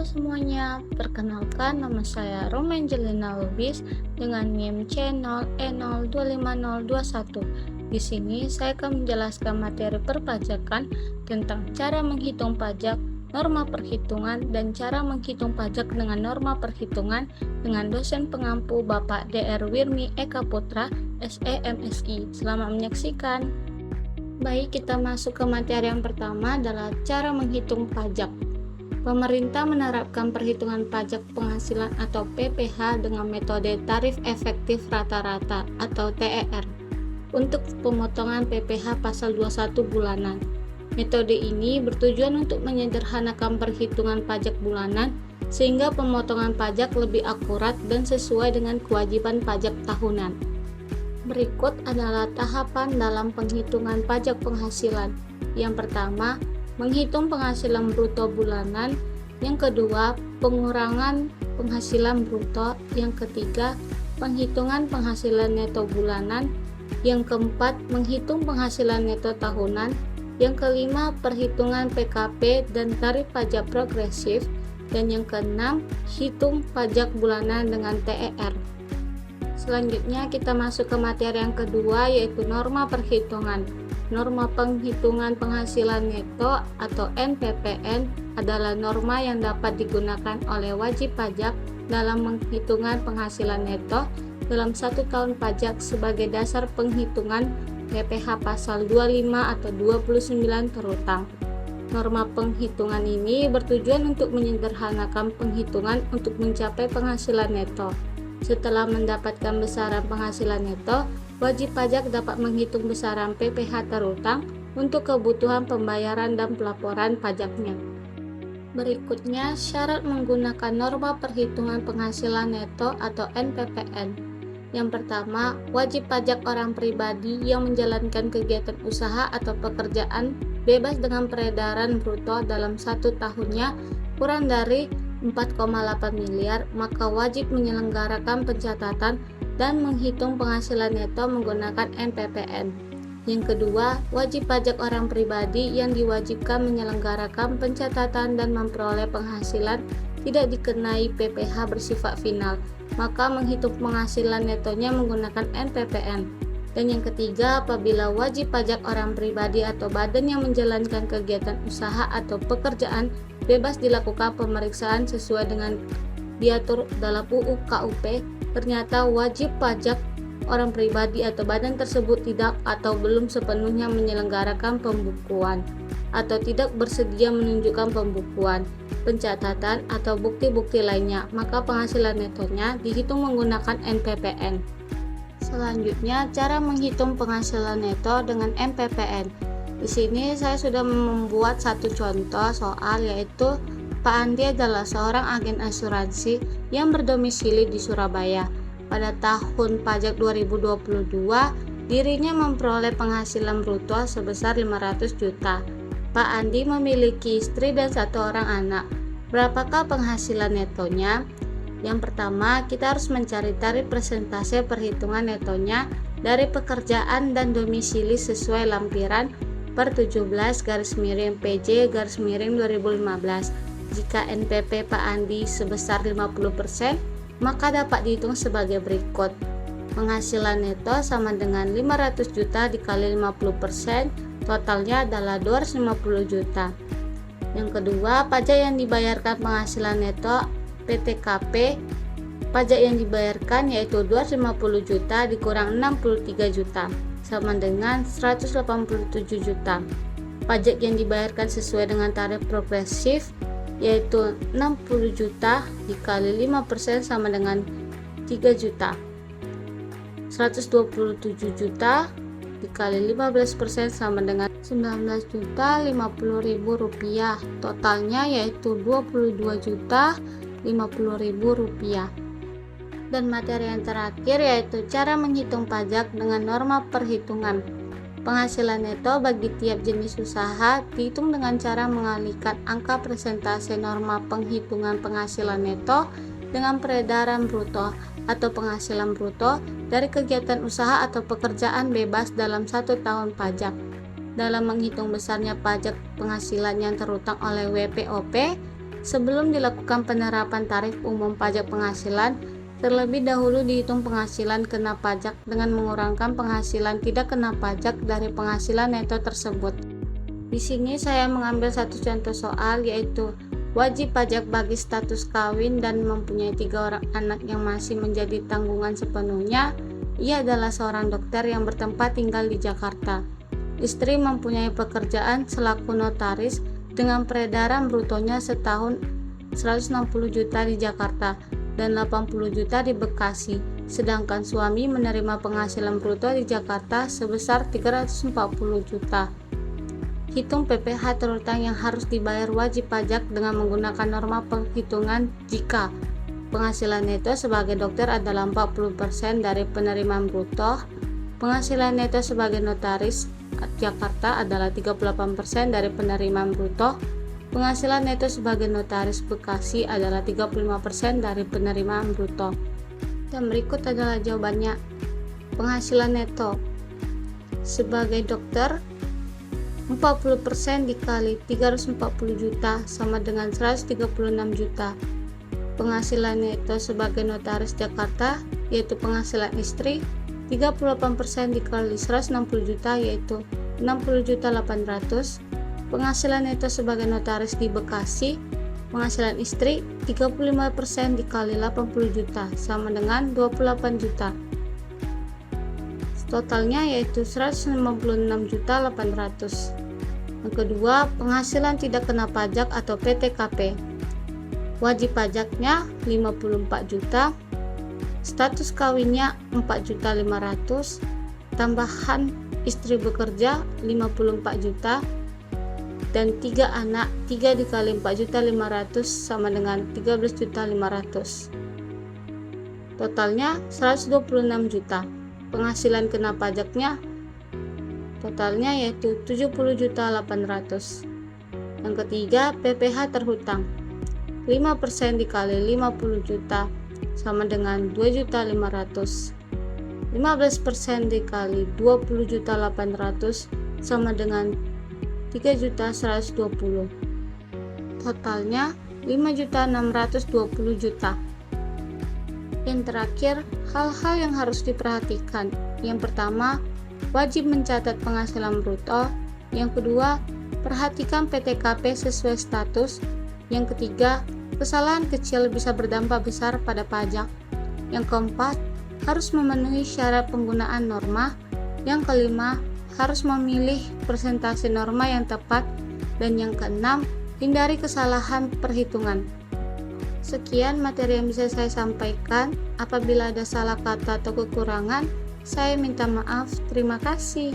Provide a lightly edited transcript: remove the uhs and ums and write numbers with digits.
Semuanya, perkenalkan nama saya Romangelina Lubis dengan NIM C0E025021. Di sini saya akan menjelaskan materi perpajakan tentang cara menghitung pajak, norma perhitungan, dan cara menghitung pajak dengan norma perhitungan dengan dosen pengampu Bapak Dr. Wirmi Eka Putra, SEMSI. Selamat menyaksikan. Baik, kita masuk ke materi yang pertama adalah cara menghitung pajak. Pemerintah menerapkan perhitungan pajak penghasilan atau PPh dengan metode tarif efektif rata-rata atau TER untuk pemotongan PPh pasal 21 bulanan. Metode ini bertujuan untuk menyederhanakan perhitungan pajak bulanan sehingga pemotongan pajak lebih akurat dan sesuai dengan kewajiban pajak tahunan. Berikut adalah tahapan dalam penghitungan pajak penghasilan. Yang pertama, menghitung penghasilan bruto bulanan. Yang kedua, pengurangan penghasilan bruto. Yang ketiga, penghitungan penghasilan neto bulanan. Yang keempat, menghitung penghasilan neto tahunan. Yang kelima, perhitungan PKP dan tarif pajak progresif. Dan yang keenam, hitung pajak bulanan dengan TER. Selanjutnya kita masuk ke materi yang kedua, yaitu norma perhitungan. Norma penghitungan penghasilan neto atau NPPN adalah norma yang dapat digunakan oleh wajib pajak dalam penghitungan penghasilan neto dalam satu tahun pajak sebagai dasar penghitungan PPh pasal 25 atau 29 terutang. Norma penghitungan ini bertujuan untuk menyederhanakan penghitungan untuk mencapai penghasilan neto. Setelah mendapatkan besaran penghasilan neto, wajib pajak dapat menghitung besaran PPh terutang untuk kebutuhan pembayaran dan pelaporan pajaknya. Berikutnya, syarat menggunakan norma perhitungan penghasilan neto atau NPPN. Yang pertama, wajib pajak orang pribadi yang menjalankan kegiatan usaha atau pekerjaan bebas dengan peredaran bruto dalam satu tahunnya kurang dari 4,8 miliar, maka wajib menyelenggarakan pencatatan dan menghitung penghasilan neto menggunakan NPPN. Yang kedua, wajib pajak orang pribadi yang diwajibkan menyelenggarakan pencatatan dan memperoleh penghasilan tidak dikenai PPh bersifat final, maka menghitung penghasilan netonya menggunakan NPPN. Dan yang ketiga, apabila wajib pajak orang pribadi atau badan yang menjalankan kegiatan usaha atau pekerjaan bebas dilakukan pemeriksaan sesuai dengan diatur dalam UU KUP, ternyata wajib pajak orang pribadi atau badan tersebut tidak atau belum sepenuhnya menyelenggarakan pembukuan atau tidak bersedia menunjukkan pembukuan, pencatatan atau bukti-bukti lainnya, maka penghasilan netonya dihitung menggunakan NPPN. Selanjutnya, cara menghitung penghasilan neto dengan NPPN. Di sini saya sudah membuat satu contoh soal, yaitu Pak Andi adalah seorang agen asuransi yang berdomisili di Surabaya. Pada tahun pajak 2022, dirinya memperoleh penghasilan bruto sebesar 500 juta. Pak Andi memiliki istri dan satu orang anak. Berapakah penghasilan netonya? Yang pertama, kita harus mencari tarif persentase perhitungan netonya dari pekerjaan dan domisili sesuai lampiran per 17 PJ 2015. Jika NPP Pak Andi sebesar 50%, maka dapat dihitung sebagai berikut. Penghasilan neto sama dengan 500 juta dikali 50%, totalnya adalah 250 juta. Yang kedua, pajak yang dibayarkan penghasilan neto PTKP. Pajak yang dibayarkan yaitu 250 juta dikurang 63 juta sama dengan 187 juta. Pajak yang dibayarkan sesuai dengan tarif progresif yaitu 60 juta dikali 5% sama dengan 3 juta. 127 juta dikali 15% sama dengan 19 juta 50 ribu rupiah. Totalnya yaitu 22 juta 50 ribu rupiah. Dan materi yang terakhir yaitu cara menghitung pajak dengan norma perhitungan. Penghasilan neto bagi tiap jenis usaha dihitung dengan cara mengalihkan angka persentase norma penghitungan penghasilan neto dengan peredaran bruto atau penghasilan bruto dari kegiatan usaha atau pekerjaan bebas dalam satu tahun pajak. Dalam menghitung besarnya pajak penghasilan yang terutang oleh WPOP, Sebelum dilakukan penerapan tarif umum pajak penghasilan, terlebih dahulu dihitung penghasilan kena pajak dengan mengurangkan penghasilan tidak kena pajak dari penghasilan neto tersebut. Di sini saya mengambil satu contoh soal, yaitu wajib pajak bagi status kawin dan mempunyai 3 orang anak yang masih menjadi tanggungan sepenuhnya. Ia adalah seorang dokter yang bertempat tinggal di Jakarta. Istri mempunyai pekerjaan selaku notaris dengan peredaran brutonya setahun 160 juta di Jakarta dan 80 juta di Bekasi, sedangkan suami menerima penghasilan bruto di Jakarta sebesar 340 juta. Hitung PPh terutang yang harus dibayar wajib pajak dengan menggunakan norma perhitungan jika penghasilan neto sebagai dokter adalah 40% dari penerimaan bruto, penghasilan neto sebagai notaris Jakarta adalah 38% dari penerimaan bruto, penghasilan neto sebagai notaris Bekasi adalah 35% dari penerimaan bruto. Dan berikut adalah jawabannya. Penghasilan neto sebagai dokter 40% dikali 340 juta sama dengan 136 juta. Penghasilan neto sebagai notaris Jakarta yaitu penghasilan istri 38% dikali 160 juta yaitu 60 juta 800. Penghasilan neto sebagai notaris di Bekasi, penghasilan istri 35% dikali 80 juta sama dengan 28 juta. Totalnya yaitu 156 juta 800. Yang kedua, penghasilan tidak kena pajak atau PTKP. Wajib pajaknya 54 juta, status kawinnya 4 juta 500, tambahan istri bekerja 54 juta, dan 3 anak 3 dikali 4 juta 500 sama dengan 13 juta 500. Totalnya 126 juta. Penghasilan kena pajaknya totalnya yaitu 70 juta 800. Yang ketiga, PPh terhutang 5% dikali 50 juta sama dengan 2 juta 500. 15% dikali 20 juta 800 sama dengan 3 juta 120. Totalnya 5 juta 620 juta. Yang terakhir, hal-hal yang harus diperhatikan. Yang pertama, wajib mencatat penghasilan bruto. Yang kedua, perhatikan PTKP sesuai status. Yang ketiga, kesalahan kecil bisa berdampak besar pada pajak. Yang keempat, harus memenuhi syarat penggunaan norma. Yang kelima, harus memilih presentasi norma yang tepat. Dan yang keenam, hindari kesalahan perhitungan. Sekian materi yang bisa saya sampaikan. Apabila ada salah kata atau kekurangan, saya minta maaf. Terima kasih.